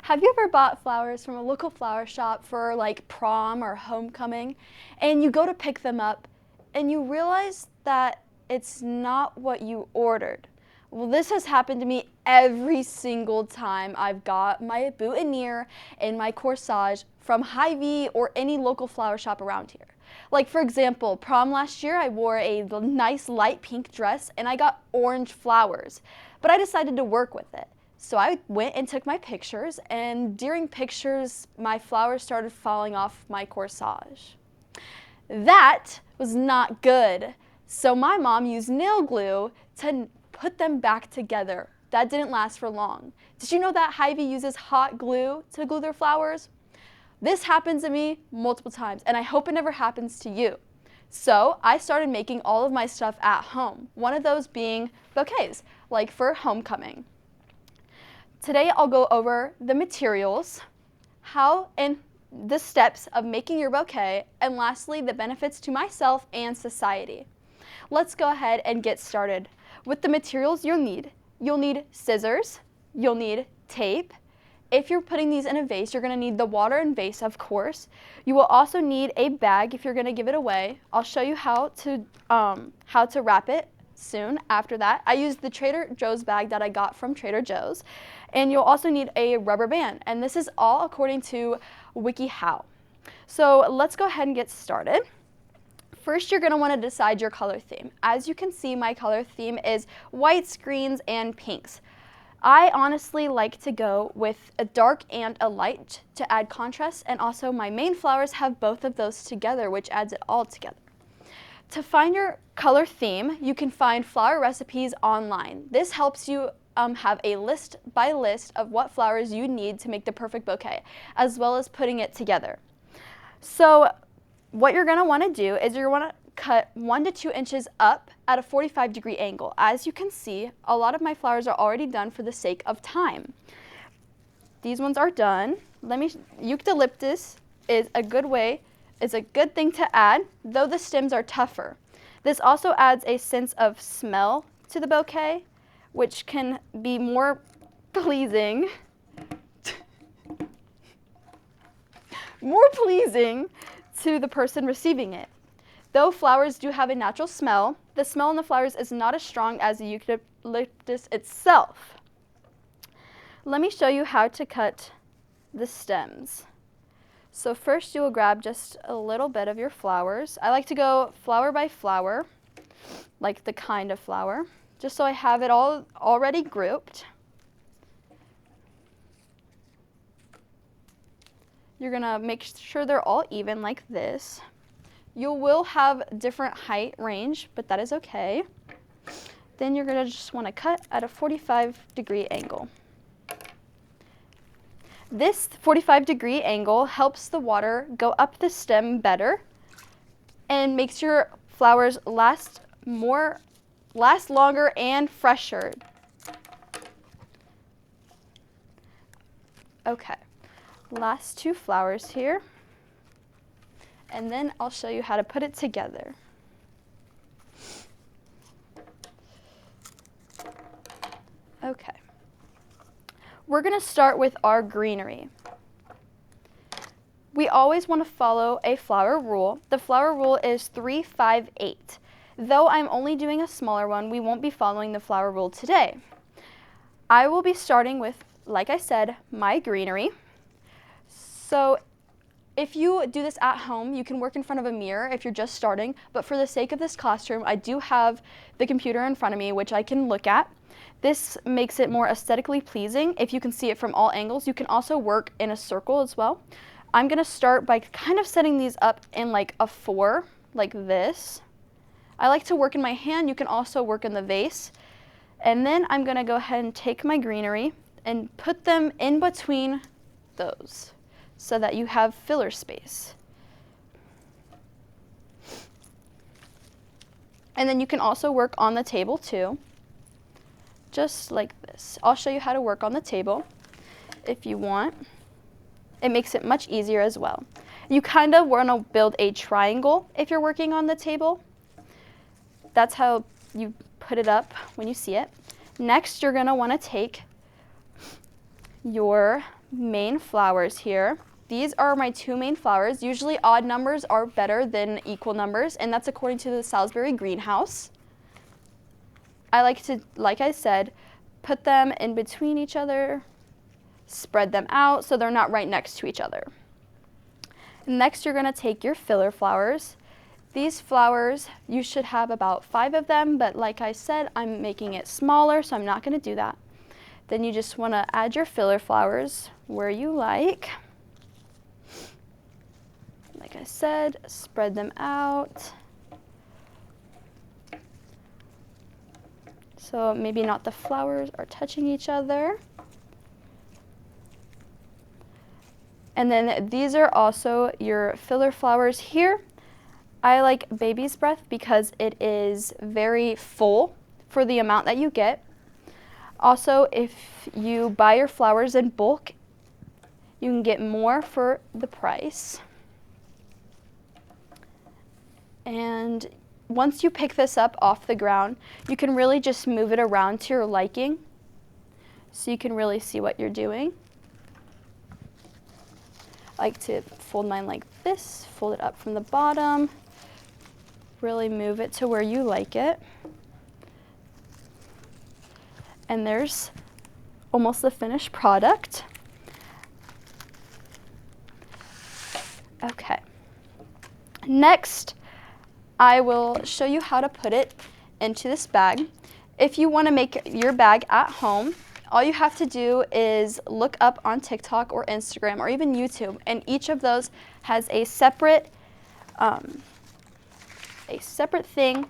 Have you ever bought flowers from a local flower shop for like prom or homecoming, and you go to pick them up and you realize that it's not what you ordered? Well, this has happened to me every single time I've got my boutonniere and my corsage from Hy-Vee or any local flower shop around here. Like for example, prom last year I wore a nice light pink dress and I got orange flowers, but I decided to work with it. So I went and took my pictures, and during pictures, my flowers started falling off my corsage. That was not good. So my mom used nail glue to put them back together. That didn't last for long. Did you know that Hy-Vee uses hot glue to glue their flowers? This happens to me multiple times, and I hope it never happens to you. So I started making all of my stuff at home, one of those being bouquets, like for homecoming. Today I'll go over the materials, how and the steps of making your bouquet, and lastly the benefits to myself and society. Let's go ahead and get started. With the materials you'll need scissors, you'll need tape. If you're putting these in a vase, you're going to need the water and vase, of course. You will also need a bag if you're going to give it away. I'll show you how to wrap it soon after that. I used the Trader Joe's bag that I got from Trader Joe's. And you'll also need a rubber band, and this is all according to WikiHow. So let's go ahead and get started. First, you're going to want to decide your color theme. As you can see, my color theme is whites, greens, and pinks. I honestly like to go with a dark and a light to add contrast, and also my main flowers have both of those together, which adds it all together. To find your color theme, you can find flower recipes online. This helps you have a list by list of what flowers you need to make the perfect bouquet, as well as putting it together. So what you're going to want to do is you're going to cut 1 to 2 inches up at a 45-degree angle. As you can see, a lot of my flowers are already done for the sake of time. These ones are done. Eucalyptus is a good thing to add, though the stems are tougher. This also adds a sense of smell to the bouquet, which can be more pleasing to the person receiving it. Though flowers do have a natural smell, the smell in the flowers is not as strong as the eucalyptus itself. Let me show you how to cut the stems. So first you will grab just a little bit of your flowers. I like to go flower by flower, like the kind of flower, just so I have it all already grouped. You're gonna make sure they're all even like this. You will have different height range, but that is okay. Then you're gonna just wanna cut at a 45-degree angle. This 45-degree angle helps the water go up the stem better and makes your flowers last longer and fresher. Okay, last 2 flowers here, and then I'll show you how to put it together. Okay, we're going to start with our greenery. We always want to follow a flower rule. The flower rule is 3, 5, 8. Though I'm only doing a smaller one, we won't be following the flower rule today. I will be starting with, like I said, my greenery. So if you do this at home, you can work in front of a mirror if you're just starting, but for the sake of this classroom, I do have the computer in front of me, which I can look at. This makes it more aesthetically pleasing if you can see it from all angles. You can also work in a circle as well. I'm going to start by kind of setting these up in like a 4, like this. I like to work in my hand. You can also work in the vase. And then I'm going to go ahead and take my greenery and put them in between those so that you have filler space. And then you can also work on the table too, just like this. I'll show you how to work on the table if you want. It makes it much easier as well. You kind of want to build a triangle if you're working on the table. That's how you put it up when you see it. Next, you're going to want to take your main flowers here. These are my 2 main flowers. Usually odd numbers are better than equal numbers, and that's according to the Salisbury greenhouse. I like to, like I said, put them in between each other, spread them out so they're not right next to each other. Next, you're going to take your filler flowers. These flowers, you should have about 5 of them, but like I said, I'm making it smaller, so I'm not going to do that. Then you just want to add your filler flowers where you like. Like I said, spread them out. So maybe not the flowers are touching each other. And then these are also your filler flowers here. I like baby's breath because it is very full for the amount that you get. Also, if you buy your flowers in bulk, you can get more for the price. And once you pick this up off the ground, you can really just move it around to your liking so you can really see what you're doing. I like to fold mine like this, fold it up from the bottom, really move it to where you like it. And there's almost the finished product. Okay. Next, I will show you how to put it into this bag. If you want to make your bag at home, all you have to do is look up on TikTok or Instagram or even YouTube, and each of those has a separate thing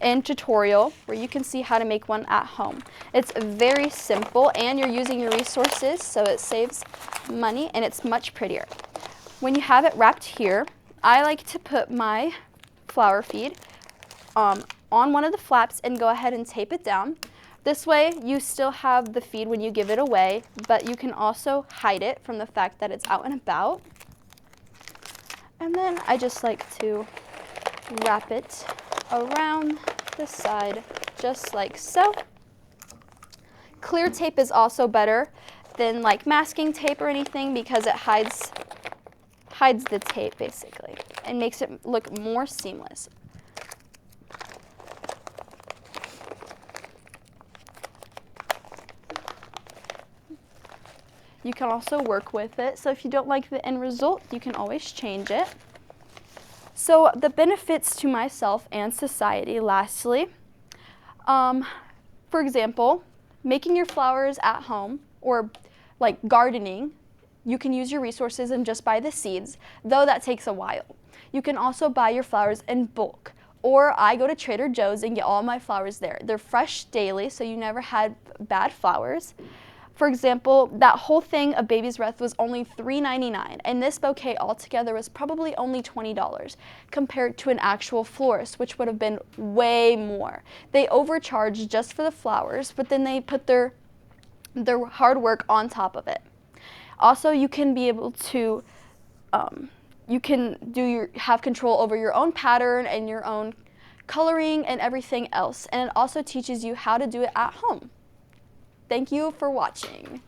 and tutorial where you can see how to make one at home. It's very simple, and you're using your resources, so it saves money and it's much prettier. When you have it wrapped here, I like to put my flower feed on one of the flaps and go ahead and tape it down. This way you still have the feed when you give it away, but you can also hide it from the fact that it's out and about. And then I just like to wrap it around the side just like so. Clear tape is also better than like masking tape or anything because it hides the tape basically and makes it look more seamless. You can also work with it, so if you don't like the end result, you can always change it. So the benefits to myself and society, lastly, for example, making your flowers at home or like gardening, you can use your resources and just buy the seeds, though that takes a while. You can also buy your flowers in bulk, or I go to Trader Joe's and get all my flowers there. They're fresh daily, so you never had bad flowers. For example, that whole thing of Baby's Breath was only $3.99, and this bouquet altogether was probably only $20 compared to an actual florist, which would have been way more. They overcharged just for the flowers, but then they put their hard work on top of it. Also, you can be able to, have control over your own pattern and your own coloring and everything else, and it also teaches you how to do it at home. Thank you for watching.